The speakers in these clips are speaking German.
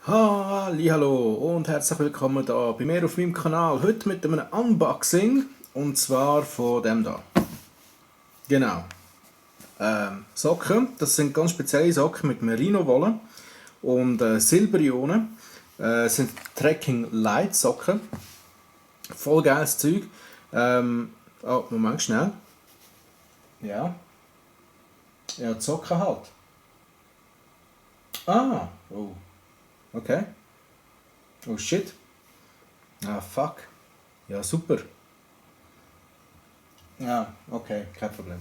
Hallo und herzlich willkommen da bei mir auf meinem Kanal. Heute mit einem Unboxing und zwar von dem da. Genau. Socken, das sind ganz spezielle Socken mit Merino-Wolle und Silberionen. Sind Trekking Light Socken. Voll geiles Zeug. Moment schnell. Ja. Ja, die Socken halt. Oh. Okay. Oh shit. Fuck. Ja, super. Ja, okay, kein Problem.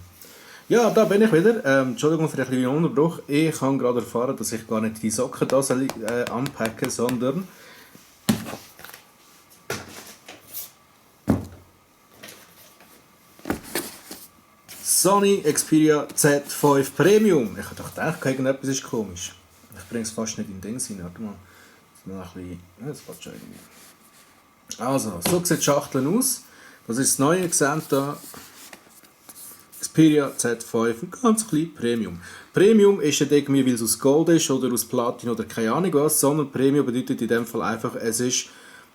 Ja, da bin ich wieder. Entschuldigung für den kleinen Unterbruch. Ich habe gerade erfahren, dass ich gar nicht die Socken da soll, anpacken, sondern Sony Xperia Z5 Premium. Ich habe doch gedacht, irgendetwas ist komisch. Ich bringe es fast nicht in den Ding rein. Warte mal. Mal ein bisschen. Ja, das passt schon irgendwie. Also, so sieht die Schachtel aus. Das ist das neue gesehen hier. Xperia Z5, ein ganz klein Premium. Premium ist nicht irgendwie, weil es aus Gold ist oder aus Platin oder keine Ahnung was, sondern Premium bedeutet in dem Fall einfach, es ist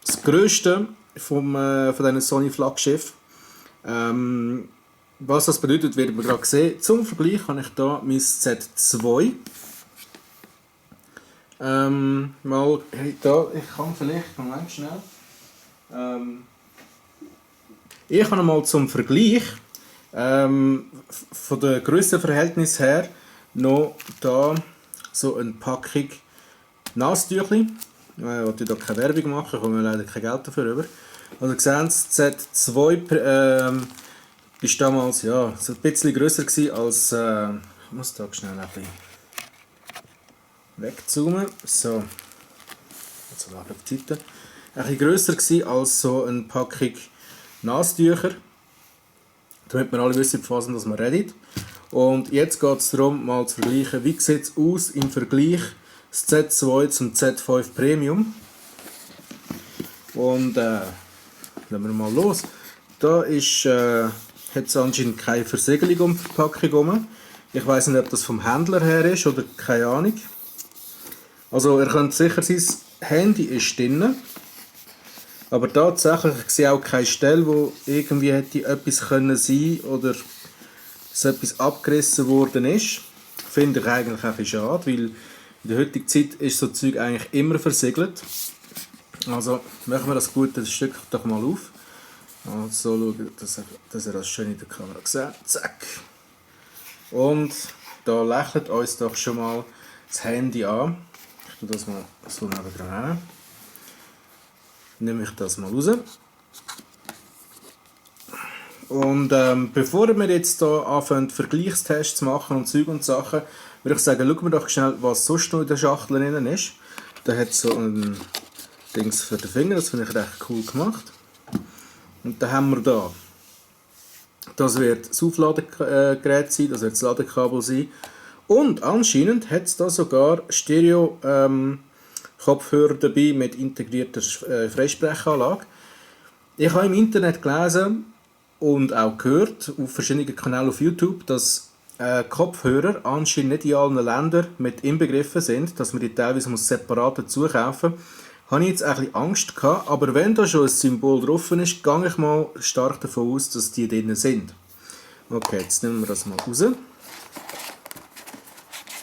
das grösste von diesen Sony Flaggschiff. Was das bedeutet, wird man gerade sehen. Zum Vergleich habe ich hier mein Z2. Mal da, ich kann vielleicht, Moment schnell. Ich habe mal zum Vergleich von der Grössenverhältnis her noch da so eine Packung Nasstüchli. Ich wollte da keine Werbung machen, ich habe leider kein Geld dafür über. Also sehen Sie, Z2 ist damals ja, so ein bisschen grösser gewesen als ich muss da schnell ein bisschen wegzoomen. So, jetzt auf die Seite. Ein bisschen grösser gewesen als so eine Packung Nasstücher. Damit wir alle wissen, von was wir reden. Und jetzt geht es darum, mal zu vergleichen, wie sieht es aus im Vergleich das Z2 zum Z5 Premium. Und lassen wir mal los. Da ist, hat es anscheinend keine Versiegelung um die Verpackung herum. Ich weiß nicht, ob das vom Händler her ist oder keine Ahnung. Also ihr könnt sicher sein, das Handy ist drin. Aber tatsächlich, ich sehe auch keine Stelle, wo irgendwie hätte etwas können sein oder so etwas abgerissen worden ist. Finde ich eigentlich ein bisschen schade, weil in der heutigen Zeit ist so Zeug eigentlich immer versiegelt. Also machen wir das gute Stück doch mal auf. Also schauen, dass ihr das schön in der Kamera seht. Zack. Und da lächelt uns doch schon mal das Handy an. Ich tue das mal so nebendran hin. Nehme ich das mal raus. Und bevor wir jetzt hier anfangen, Vergleichstests zu machen und Zeug und Sachen, würde ich sagen, schauen wir doch schnell, was sonst noch in der Schachtel drin ist. Da hat es so ein Dings für den Finger, das finde ich recht cool gemacht. Und dann haben wir da, das wird das Aufladegerät sein, das wird das Ladekabel sein. Und anscheinend hat es da sogar Stereo Kopfhörer dabei mit integrierter Freisprechanlage. Ich habe im Internet gelesen und auch gehört, auf verschiedenen Kanälen auf YouTube, dass Kopfhörer anscheinend nicht in allen Ländern mit inbegriffen sind, dass man die teilweise separat dazu kaufen muss. Habe ich jetzt ein bisschen Angst gehabt, aber wenn da schon ein Symbol drauf ist, gehe ich mal stark davon aus, dass die drin sind. Okay, jetzt nehmen wir das mal raus.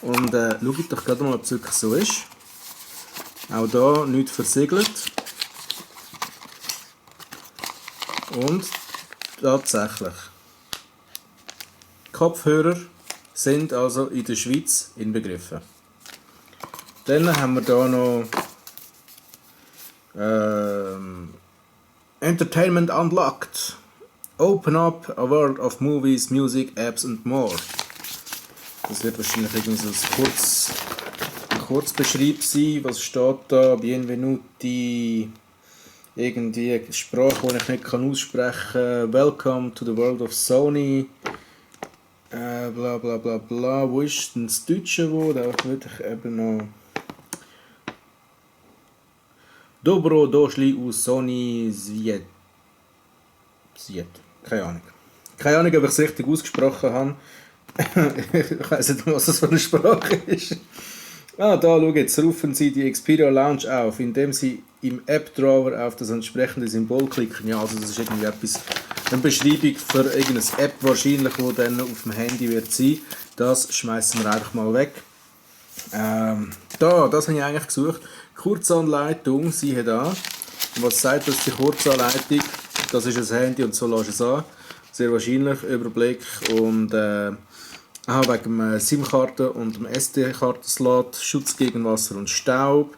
Und schaut doch gerade mal, ob es wirklich so ist. Auch hier nichts versiegelt. Und tatsächlich. Kopfhörer sind also in der Schweiz inbegriffen. Dann haben wir hier noch Entertainment Unlocked. Open up a world of movies, music, apps and more. Das wird wahrscheinlich irgendwie so ein Kurzbeschreib sein. Was steht da? Bienvenuti. Irgendwie eine Sprache, die ich nicht aussprechen kann. Welcome to the world of Sony. Bla bla bla bla. Wo ist denn das Deutsche? Da würde ich eben noch. Dobro došli u Sony Sviet. Keine Ahnung. Keine Ahnung, ob ich es richtig ausgesprochen habe. Ich weiß nicht, was das für eine Sprache ist. Da schau jetzt, rufen Sie die Xperia Lounge auf, indem Sie im App-Drawer auf das entsprechende Symbol klicken. Ja, also das ist irgendwie etwas, eine Beschreibung für irgendeine App wahrscheinlich, die dann auf dem Handy wird sein. Das schmeißen wir einfach mal weg. Das habe ich eigentlich gesucht. Kurzanleitung, siehe da. Was sagt das, die Kurzanleitung? Das ist ein Handy und so lässt es an. Sehr wahrscheinlich, Überblick und wegen dem SIM-Karte und dem SD-Kartenslot, Schutz gegen Wasser und Staub.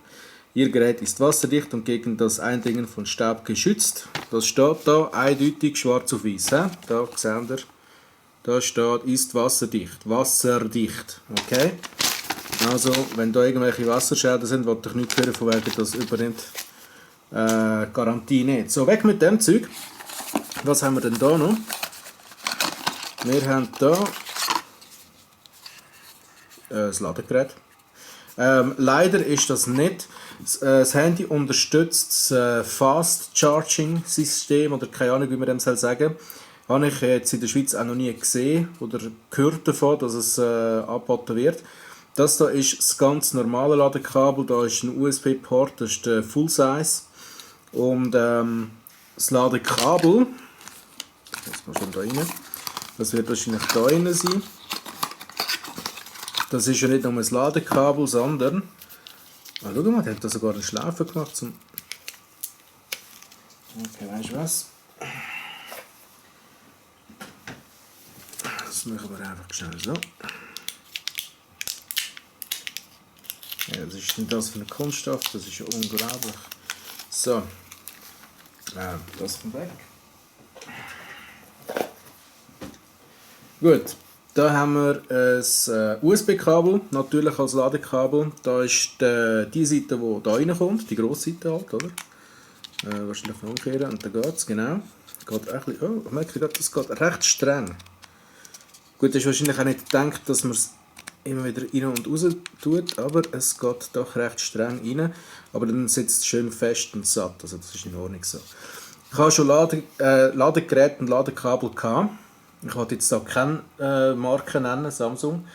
Ihr Gerät ist wasserdicht und gegen das Eindringen von Staub geschützt. Das steht da eindeutig schwarz auf weiß. Da seht ihr, da steht, ist wasserdicht. Wasserdicht, okay? Also, wenn da irgendwelche Wasserschäden sind, wollte ich nicht hören, von wegen, das übernimmt Garantie nicht. So, weg mit dem Zeug. Was haben wir denn da noch? Wir haben da das Ladegerät. Leider ist das nicht. Das Handy unterstützt das Fast Charging System oder keine Ahnung, wie man dem sagen soll. Habe ich jetzt in der Schweiz auch noch nie gesehen oder gehört davon, dass es angeboten wird. Das hier ist das ganz normale Ladekabel, da ist ein USB-Port, das ist der Full Size. Und das Ladekabel, das muss schon da rein, das wird wahrscheinlich da rein sein. Das ist ja nicht nur ein Ladekabel, sondern, schau mal, der hat da sogar eine Schlaufe gemacht zum. Okay, weißt du was? Das machen wir einfach schnell so. Ja, was ist denn das für ein Kunststoff? Das ist ja unglaublich. So. Das kommt weg. Gut. Da haben wir ein USB-Kabel, natürlich als Ladekabel. Da ist die Seite, die da reinkommt, die grosse Seite halt, oder? Wahrscheinlich umkehren und dann geht es, genau. Geht ein bisschen, ich merke gerade, das geht recht streng. Gut, ist wahrscheinlich auch nicht gedacht, dass man es immer wieder rein und raus tut, aber es geht doch recht streng rein. Aber dann sitzt es schön fest und satt, also das ist in Ordnung so. Ich habe schon Ladegeräte und Ladekabel gehabt. Ich wollte jetzt da keine Marke nennen, Samsung,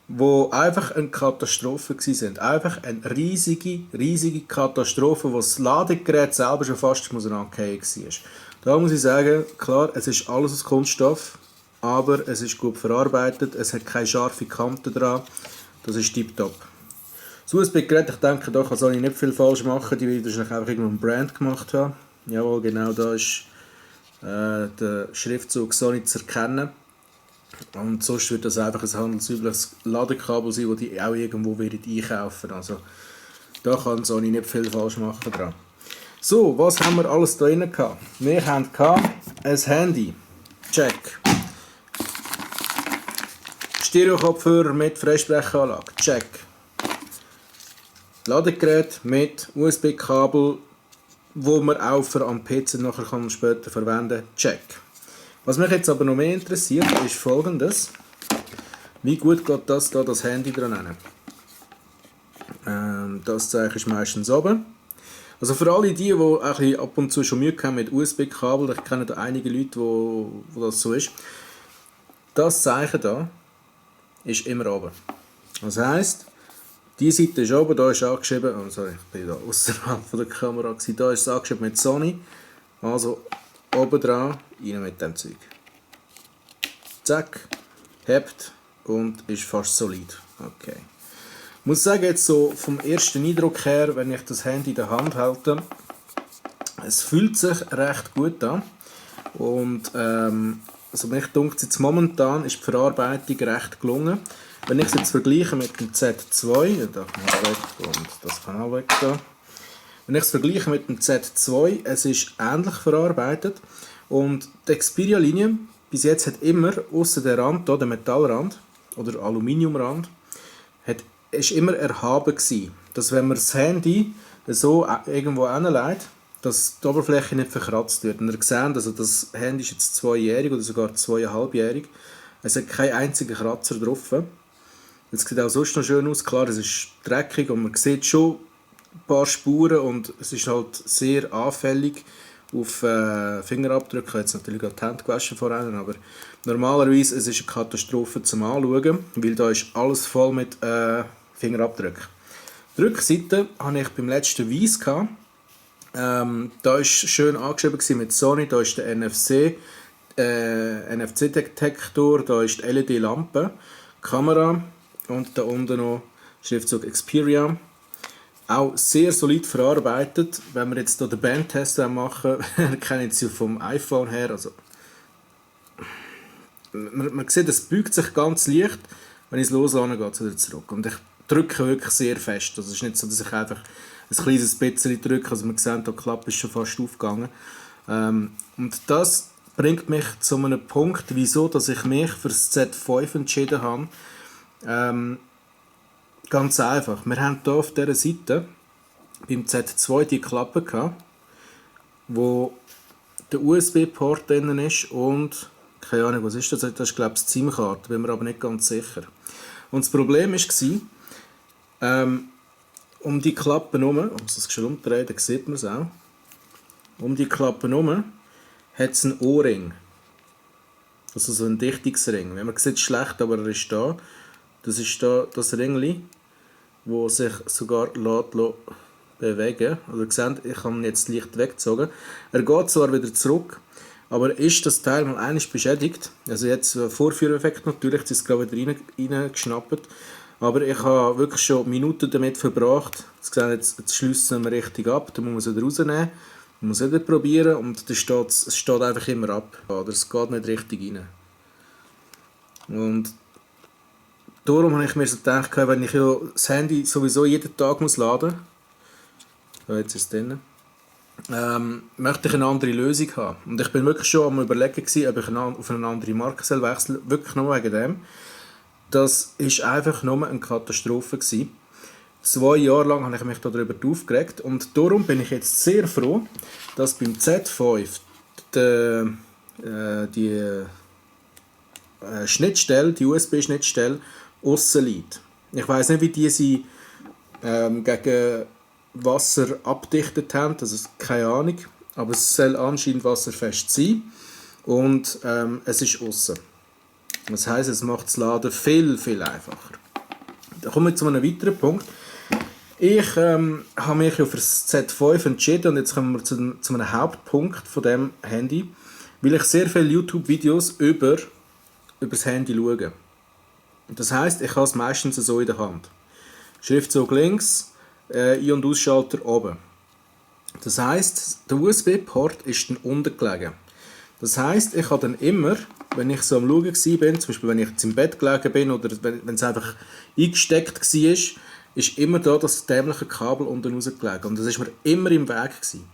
wo einfach eine Katastrophe waren. Einfach eine riesige Katastrophe, wo das Ladegerät selber schon fast auseinandergefallen war. Da muss ich sagen, klar, es ist alles aus Kunststoff, aber es ist gut verarbeitet, es hat keine scharfe Kante dran, das ist tipptopp. Das USB-Gerät, ich denke, da kann Sony nicht viel falsch machen, die wird wahrscheinlich einfach irgendeinen Brand gemacht haben. Jawohl, genau, da ist der Schriftzug Sony zu erkennen. Und sonst wird das einfach ein handelsübliches Ladekabel sein, das die auch irgendwo einkaufen. Also da kann Sony nicht viel falsch machen dran. So, was haben wir alles da drin gehabt? Wir haben ein Handy. Check. Stereo-Kopfhörer mit Freisprechanlage. Check. Ladegerät mit USB-Kabel, wo man auch für am PC nachher kann später verwenden. Check. Was mich jetzt aber noch mehr interessiert, ist folgendes. Wie gut geht das Handy dran hin? Das Zeichen ist meistens oben. Also für alle die ab und zu schon Mühe haben mit USB-Kabel, ich kenne da einige Leute, wo das so ist. Das Zeichen da ist immer oben. Das heisst, die Seite ist oben, da ist angeschrieben, oh sorry, ich bin da außerhalb von der Kamera gewesen, da ist es angeschrieben mit Sony, also oben dran, rein mit dem Zeug. Zack, hebt und ist fast solid. Okay. Ich muss sagen, jetzt so vom ersten Eindruck her, wenn ich das Handy in der Hand halte, es fühlt sich recht gut an und also mich dunkt jetzt momentan ist die Verarbeitung recht gelungen. Wenn ich es jetzt vergleiche mit dem Z2, da kann ich weg und das kann auch weg da. Wenn ich es vergleiche mit dem Z2, es ist ähnlich verarbeitet und die Xperia-Linie bis jetzt hat immer, außer der Rand, hier, der Metallrand oder Aluminiumrand, ist immer erhaben gewesen. Dass wenn man das Handy so irgendwo hinlegt, dass die Oberfläche nicht verkratzt wird. Und ihr seht, also das Handy ist jetzt 2-jährig oder sogar 2,5-jährig. Es hat keinen einzigen Kratzer drauf. Es sieht auch sonst noch schön aus. Klar, es ist dreckig und man sieht schon ein paar Spuren und es ist halt sehr anfällig auf Fingerabdrücke. Ich habe jetzt natürlich gerade die Hände gewaschen vorhin, aber normalerweise ist es eine Katastrophe zum Anschauen, weil da ist alles voll mit Fingerabdrücken. Die Rückseite hatte ich beim letzten Weiss. Da war schön angeschrieben mit Sony, da ist der NFC-Detektor, da ist die LED-Lampe, Kamera und da unten noch Schriftzug Xperia. Auch sehr solid verarbeitet. Wenn wir jetzt hier den Bandtest machen, erkennen Sie vom iPhone her. Also, man sieht, es beugt sich ganz leicht, wenn ich es loslasse, geht es wieder zurück. Und ich drücke wirklich sehr fest. Also es ist nicht so, dass ich einfach ein kleines bisschen drücke. Also man sieht, die Klappe ist schon fast aufgegangen. Und das bringt mich zu einem Punkt, wieso dass ich mich für das Z5 entschieden habe. Ganz einfach. Wir haben hier auf dieser Seite beim Z2 die Klappe gehabt, wo der USB-Port drin ist und keine Ahnung, was ist das? Das ist, glaube ich, die SIM-Karte, bin mir aber nicht ganz sicher. Und das Problem war, um die Klappe herum, ich muss das schon umdrehen, dann sieht man es auch, um die Klappe herum hat es einen O-Ring. Also so einen Dichtungsring. Man sieht es schlecht, aber er ist da. Das ist da das Ringli, das sich sogar bewegen. Also ihr seht, ich habe ihn jetzt leicht weggezogen. Er geht zwar wieder zurück, aber ist das Teil mal einmal beschädigt, also jetzt Vorführeffekt natürlich, das ist gerade wieder reingeschnappt, aber ich habe wirklich schon Minuten damit verbracht. Jetzt schliessen wir richtig ab, dann muss man es wieder rausnehmen, man muss es wieder probieren und es steht einfach immer ab, oder es geht nicht richtig rein. Und darum habe ich mir so gedacht, wenn ich ja das Handy sowieso jeden Tag muss laden muss, jetzt ist es drin, möchte ich eine andere Lösung haben. Und ich bin wirklich schon am Überlegen gewesen, ob ich auf eine andere Marke wechseln soll, wirklich nur wegen dem. Das war einfach nur eine Katastrophe gewesen. 2 Jahre lang habe ich mich darüber aufgeregt und darum bin ich jetzt sehr froh, dass beim Z5 die Schnittstelle, die USB-Schnittstelle aussen liegt. Ich weiss nicht, wie die sie gegen Wasser abdichtet haben, das ist keine Ahnung, aber es soll anscheinend wasserfest sein und es ist aussen. Das heisst, es macht das Laden viel, viel einfacher. Dann kommen wir zu einem weiteren Punkt. Ich habe mich ja für das Z5 entschieden und jetzt kommen wir zu einem Hauptpunkt von dem Handy, weil ich sehr viele YouTube-Videos über das Handy schaue. Das heisst, ich habe es meistens so in der Hand. Schriftzug links, Ein- und Ausschalter oben. Das heisst, der USB-Port ist dann unten gelegen. Das heisst, ich habe dann immer, wenn ich so am Schauen war, zum Beispiel wenn ich jetzt im Bett gelegen bin oder wenn es einfach eingesteckt war, ist immer da das dämliche Kabel unten rausgelegen. Und das war mir immer im Weg gewesen.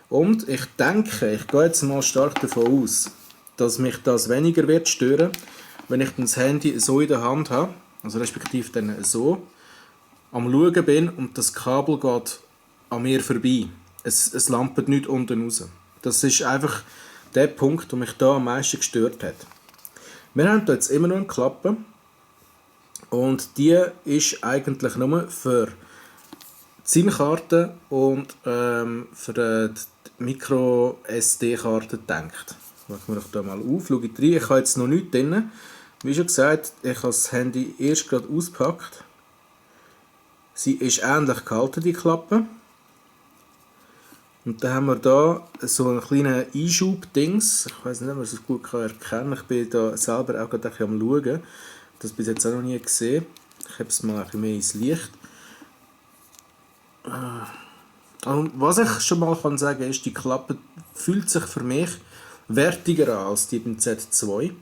Und ich denke, ich gehe jetzt mal stark davon aus, dass mich das weniger wird stören, wenn ich das Handy so in der Hand habe, also respektive dann so, am Schauen bin und das Kabel geht an mir vorbei. Es lampert nicht unten raus. Das ist einfach der Punkt, der mich da am meisten gestört hat. Wir haben hier jetzt immer noch eine Klappe und die ist eigentlich nur für die SIM-Karte und für die Micro-SD-Karte gedacht. Machen wir doch hier mal auf, schaue ich rein. Ich habe jetzt noch nichts drin. Wie schon gesagt, ich habe das Handy erst gerade ausgepackt. Sie ist ähnlich gehalten, die Klappe. Und dann haben wir hier so einen kleinen Einschub-Dings. Ich weiß nicht, ob man es gut erkennen kann. Ich bin da selber auch gerade am Schauen. Das bis jetzt auch noch nie gesehen. Ich habe es mal ein bisschen mehr ins Licht. Und was ich schon mal sagen kann, ist, die Klappe fühlt sich für mich wertiger an als die beim Z2.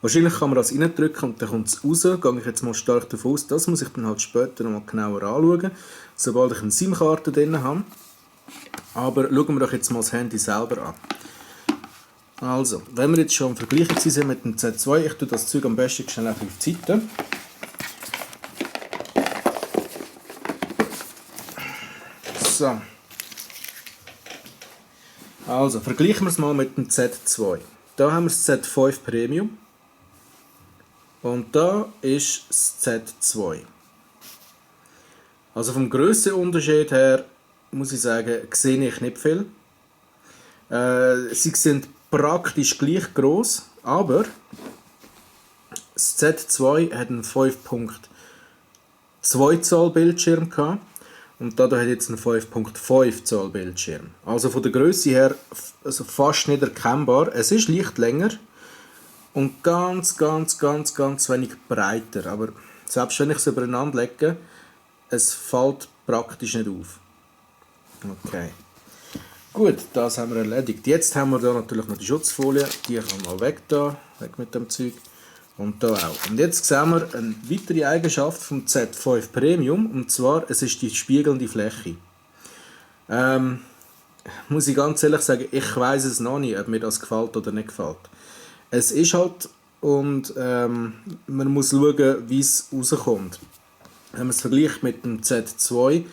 Wahrscheinlich kann man das reindrücken und dann kommt es raus. Gehe ich jetzt mal stark davon aus. Das muss ich dann halt später noch mal genauer anschauen, sobald ich eine SIM-Karte drin habe. Aber schauen wir doch jetzt mal das Handy selber an. Also, wenn wir jetzt schon im Vergleich sind mit dem Z2, ich tue das Zeug am besten schnell auf die Seite. So. Also, vergleichen wir es mal mit dem Z2. Da haben wir das Z5 Premium. Und da ist das Z2. Also vom Grössenunterschied her muss ich sagen, sehe ich nicht viel. Sie sind praktisch gleich groß, aber das Z2 hat einen 5.1 2 Zoll Bildschirm gehabt. Und da hat jetzt einen 5.5 Zoll Bildschirm. Also von der Größe her also fast nicht erkennbar. Es ist leicht länger und ganz wenig breiter. Aber selbst wenn ich es übereinander lege, es fällt praktisch nicht auf. Okay. Gut, das haben wir erledigt. Jetzt haben wir da natürlich noch die Schutzfolie. Die kann mal weg da, weg mit dem Zeug. Und da auch. Und jetzt sehen wir eine weitere Eigenschaft vom Z5 Premium. Und zwar, es ist die spiegelnde Fläche. Muss ich ganz ehrlich sagen, ich weiß es noch nicht, ob mir das gefällt oder nicht gefällt. Es ist halt, und man muss schauen, wie es rauskommt. Wenn man es vergleicht mit dem Z2,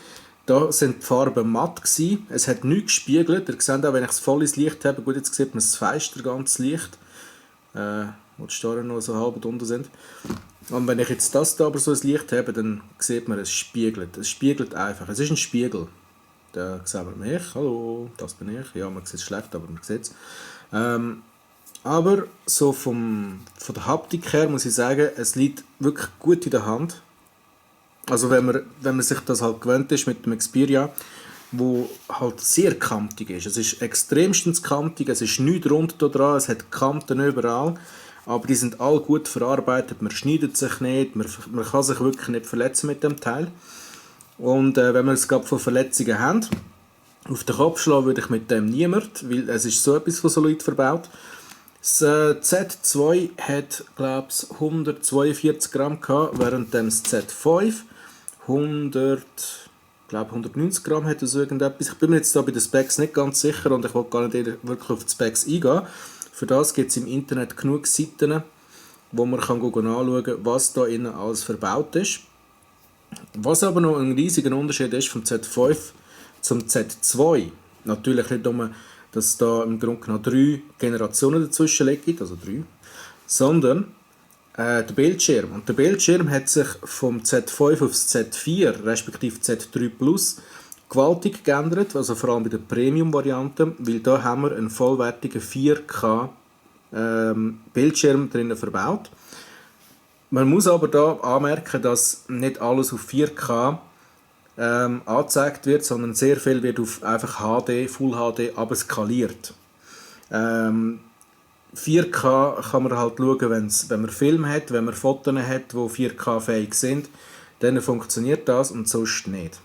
da sind die Farben matt gewesen. Es hat nichts gespiegelt. Ihr seht auch, wenn ich es voll ins Licht habe, gut, jetzt sieht man das Fenster ganz leicht, wo die Starren noch so halb unten sind. Und wenn ich jetzt das da aber so ins Licht habe, dann sieht man, es spiegelt. Es spiegelt einfach. Es ist ein Spiegel. Da sehen wir mich. Hallo, das bin ich. Ja, man sieht es schlecht, aber man sieht es. Aber so von der Haptik her muss ich sagen, es liegt wirklich gut in der Hand. Also wenn man sich das halt gewöhnt ist mit dem Xperia, wo halt sehr kantig ist. Es ist extremstens kantig, es ist nichts rund da dran, es hat Kanten überall, aber die sind alle gut verarbeitet, man schneidet sich nicht, man kann sich wirklich nicht verletzen mit dem Teil. Und wenn wir es gerade von Verletzungen haben, auf den Kopf schlagen würde ich mit dem niemand, weil es ist so etwas von Solid verbaut. Das Z2 hat, glaube ich, 142 Gramm gehabt, während das Z5 190 Gramm hat es irgendetwas. Ich bin mir jetzt da bei den Specs nicht ganz sicher und ich will gar nicht wirklich auf die Specs eingehen. Für das gibt es im Internet genug Seiten, wo man anschauen kann, was da innen alles verbaut ist. Was aber noch ein riesiger Unterschied ist vom Z5 zum Z2, natürlich nicht nur, dass da im Grunde genommen 3 Generationen dazwischen liegen, also 3, sondern der Bildschirm. Und der Bildschirm hat sich vom Z5 aufs Z4, respektive Z3 Plus, gewaltig geändert, also vor allem bei der Premium-Variante, weil da haben wir einen vollwertigen 4K Bildschirm drinnen verbaut. Man muss aber da anmerken, dass nicht alles auf 4K angezeigt wird, sondern sehr viel wird auf einfach HD, Full HD, aber skaliert. 4K kann man halt schauen, wenn man Film hat, wenn man Fotos hat, die 4K-fähig sind, dann funktioniert das und sonst nicht.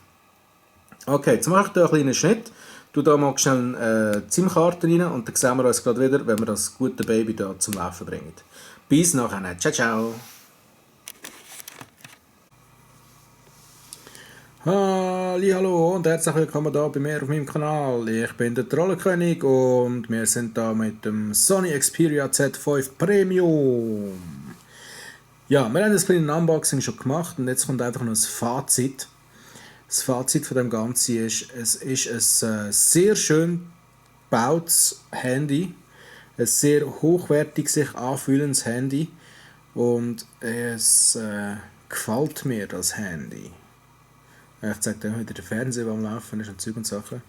Okay, jetzt mache ich hier einen kleinen Schnitt, tue da mal schnell eine SIM-Karte rein und dann sehen wir uns gerade wieder, wenn wir das gute Baby da zum Laufen bringen. Bis nachher, ciao ciao! Hallo und herzlich willkommen hier bei mir auf meinem Kanal. Ich bin der Trollenkönig und wir sind da mit dem Sony Xperia Z5 Premium. Ja, wir haben das kleine Unboxing schon gemacht und jetzt kommt einfach noch das Fazit. Das Fazit von dem Ganzen ist, es ist ein sehr schön gebautes Handy, ein sehr hochwertig sich anfühlendes Handy und es gefällt mir, das Handy. Ich zeige dann wieder den Fernseher, der am Laufen ist und Zeug und Sachen.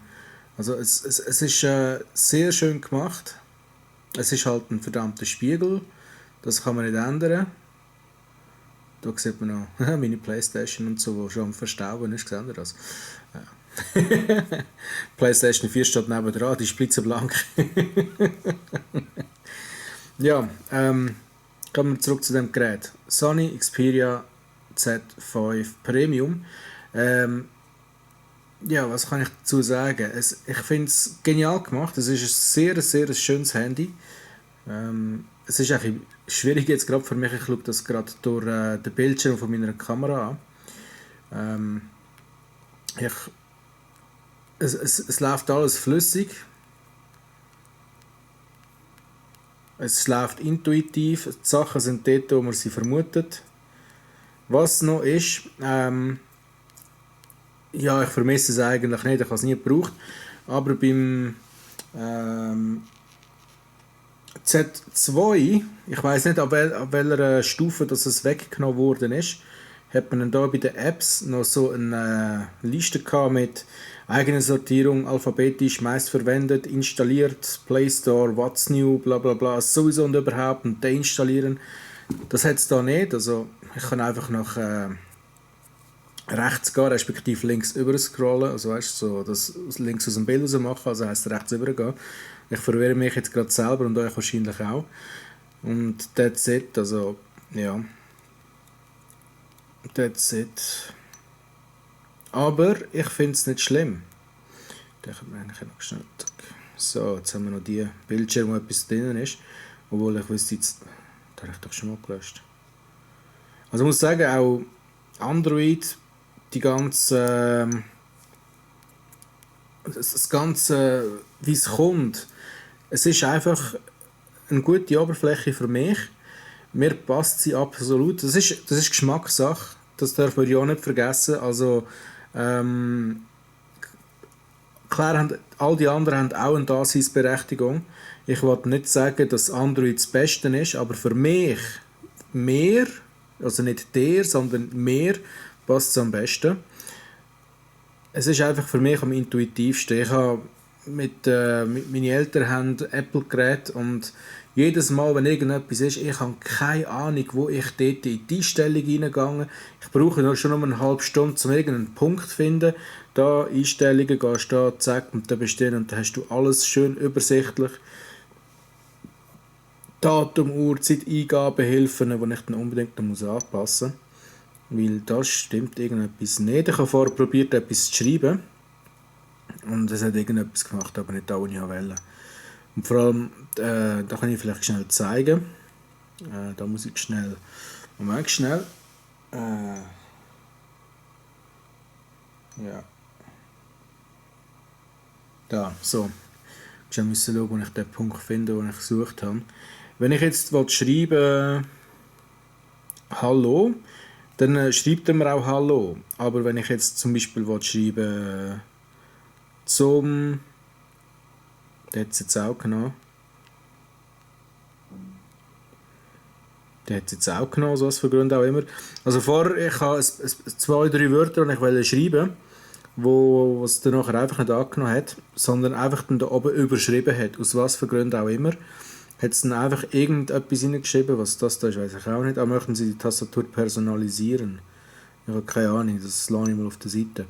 Also es ist sehr schön gemacht. Es ist halt ein verdammter Spiegel. Das kann man nicht ändern. Da sieht man noch meine Playstation und so, die schon am Verstauben ist. Seht ihr das? Ja. Playstation 4 steht nebendran, die ist blitzeblank. Ja, kommen wir zurück zu dem Gerät. Sony Xperia Z5 Premium. Ja, was kann ich dazu sagen? Ich finde es genial gemacht. Es ist ein sehr schönes Handy. Es ist eigentlich schwierig jetzt gerade für mich. Ich schaue das gerade durch den Bildschirm von meiner Kamera an. Es läuft alles flüssig. Es läuft intuitiv. Die Sachen sind dort, wo man sie vermutet. Was noch ist, ja, ich vermisse es eigentlich nicht, ich habe es nie gebraucht. Aber beim Z2, ich weiß nicht, ab welcher Stufe dass es weggenommen worden ist, hat man dann da bei den Apps noch so eine Liste gehabt mit eigene Sortierung, alphabetisch, meist verwendet, installiert, Play Store, what's new, bla bla bla, sowieso und überhaupt und deinstallieren. Das hat es da nicht, also ich kann einfach nach rechts gehen, respektive links über scrollen, also weißt du, so das links aus dem Bild raus machen, also heisst rechts übergehen. Ich verwirre mich jetzt gerade selber und euch wahrscheinlich auch. Und that's it, also ja, that's it. Aber ich finde es nicht schlimm. Da können wir eigentlich noch schnell. So, jetzt haben wir noch die Bildschirme, wo etwas drin ist. Obwohl ich wüsste jetzt, da habe ich doch schon mal gelöscht. Also ich muss sagen, auch Android, die ganze, das Ganze, wie es kommt, es ist einfach eine gute Oberfläche für mich. Mir passt sie absolut. Das ist Geschmackssache. Das darf man ja auch nicht vergessen. Also, klar, all die anderen haben auch eine Daseinsberechtigung. Ich wollte nicht sagen, dass Android das Beste ist, aber für mich, mehr, also nicht der, sondern mehr, passt es am besten. Es ist einfach für mich am intuitivsten. Ich habe meine Eltern haben Apple-Geräte und jedes Mal, wenn irgendetwas ist, ich habe keine Ahnung, wo ich dort in die Einstellung reingegangen. Ich brauche nur schon eine halbe Stunde, um irgendeinen Punkt zu finden. Da Einstellungen, gehst da, zack, und dann bestehen und dann hast du alles schön übersichtlich. Datum, Uhrzeit, Eingabehilfen, die ich dann unbedingt noch anpassen muss. Weil das stimmt irgendetwas nicht. Ich habe vorher probiert, etwas zu schreiben. Und es hat irgendetwas gemacht, aber nicht da, was ich wollte. Und vor allem, da kann ich vielleicht schnell zeigen. Da muss ich schnell. Moment, schnell. Ja. Da, so. Ich musste schauen, wo ich den Punkt finde, den ich gesucht habe. Wenn ich jetzt schreiben Hallo, dann schreibt er mir auch Hallo. Aber wenn ich jetzt zum Beispiel schreiben zum... Der hat es jetzt auch genommen. Der hat es jetzt auch genommen, aus was für Gründen auch immer. Also vorher, ich habe 2, 3 Wörter, die ich wollte schreiben, wo es dann nachher einfach nicht angenommen hat, sondern einfach dann da oben überschrieben hat, aus was für Gründen auch immer. Hat es dann einfach irgendetwas hineingeschrieben, was das da ist, weiß ich auch nicht. Aber möchten Sie die Tastatur personalisieren? Ich habe keine Ahnung, das lasse ich mal auf der Seite.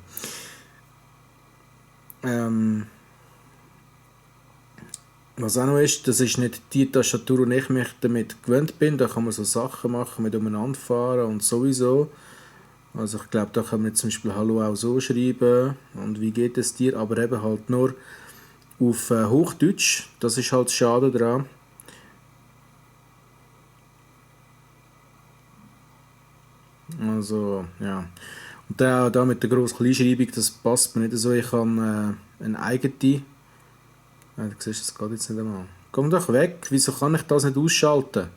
Was auch noch ist, das ist nicht die Tastatur, und ich mich damit gewöhnt bin. Da kann man so Sachen machen mit umeinanderfahren und sowieso. Also ich glaube, da kann man jetzt zum Beispiel Hallo auch so schreiben und wie geht es dir, aber eben halt nur auf Hochdeutsch. Das ist halt schade daran. Also, ja. Und dann da mit der grossen Kleinschreibung, das passt mir nicht so. Ich habe eine eigene... du siehst, das geht jetzt nicht einmal. Komm doch weg, wieso kann ich das nicht ausschalten?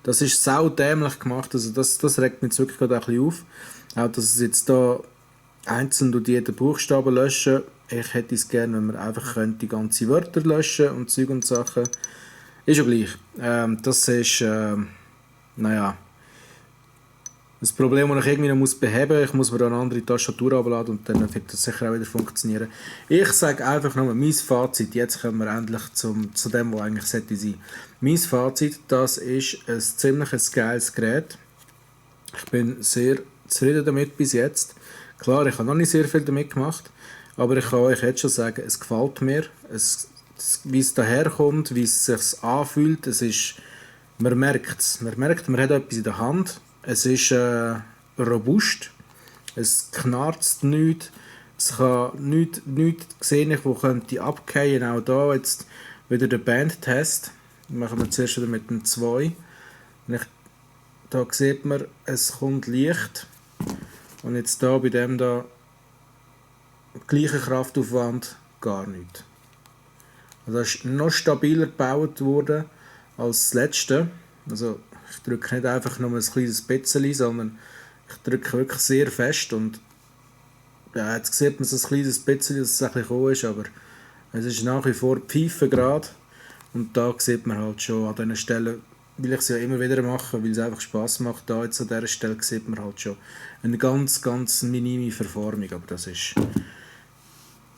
Das ist saudämlich gemacht, also das regt mich jetzt wirklich gerade ein bisschen auf. Auch, dass es jetzt da einzeln durch jeden Buchstaben löschen. Ich hätte es gerne, wenn man einfach die ganzen Wörter löschen und Zeug und Sachen. Ist ja gleich. Das ist, naja, das Problem, das ich irgendwie noch beheben muss. Ich muss mir da eine andere Tastatur abladen und dann wird das sicher auch wieder funktionieren. Ich sage einfach nur mein Fazit. Jetzt kommen wir endlich zu dem, was eigentlich sollte sein. Mein Fazit, das ist ein ziemlich geiles Gerät. Ich bin sehr zufrieden damit bis jetzt. Klar, ich habe noch nicht sehr viel damit gemacht, aber ich kann euch jetzt schon sagen, es gefällt mir. Wie es daherkommt, wie es sich anfühlt, man merkt es. Man merkt, man hat etwas in der Hand. Es ist robust, es knarzt nicht, es kann nichts sehen, wo könnte abgehen. Auch da jetzt wieder der Bandtest. Machen wir zuerst wieder mit dem 2. Da sieht man, es kommt Licht. Und jetzt da bei dem da gleicher Kraftaufwand gar nicht. Also das ist noch stabiler gebaut worden als das letzte. Also ich drücke nicht einfach nur ein kleines bisschen, sondern ich drücke wirklich sehr fest und ja, jetzt sieht man so ein kleines bisschen, dass es ein bisschen cool ist, aber es ist nach wie vor Pfeifengrad und da sieht man halt schon an diesen Stellen, weil ich es ja immer wieder mache, weil es einfach Spass macht, da jetzt an dieser Stelle sieht man halt schon eine ganz, ganz minime Verformung, aber das ist,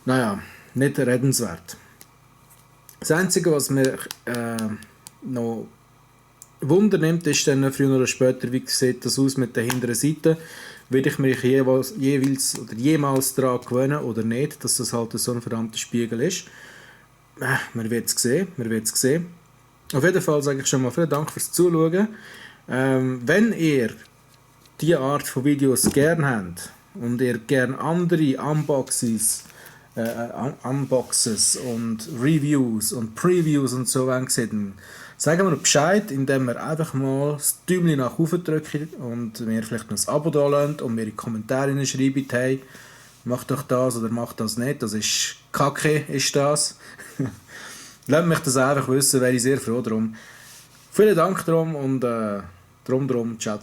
naja, nicht redenswert. Das Einzige, was mir noch Wunder nimmt, ist dann früher oder später, wie sieht das aus mit der hinteren Seite. will ich mich jeweils oder jemals daran gewöhnen oder nicht, dass das halt so ein verdammter Spiegel ist. Man wird es sehen, Auf jeden Fall sage ich schon mal vielen Dank fürs Zuschauen. Wenn ihr diese Art von Videos gerne habt und ihr gerne andere Unboxes und Reviews und Previews und so sehen, sagen wir Bescheid, indem wir einfach mal das Däumchen nach oben drücken und mir vielleicht noch ein Abo da lasst und mir in die Kommentare schreibt, hey, macht doch das oder macht das nicht, das ist Kacke, ist das. Lasst mich das einfach wissen, wäre ich sehr froh drum. Vielen Dank drum und ciao.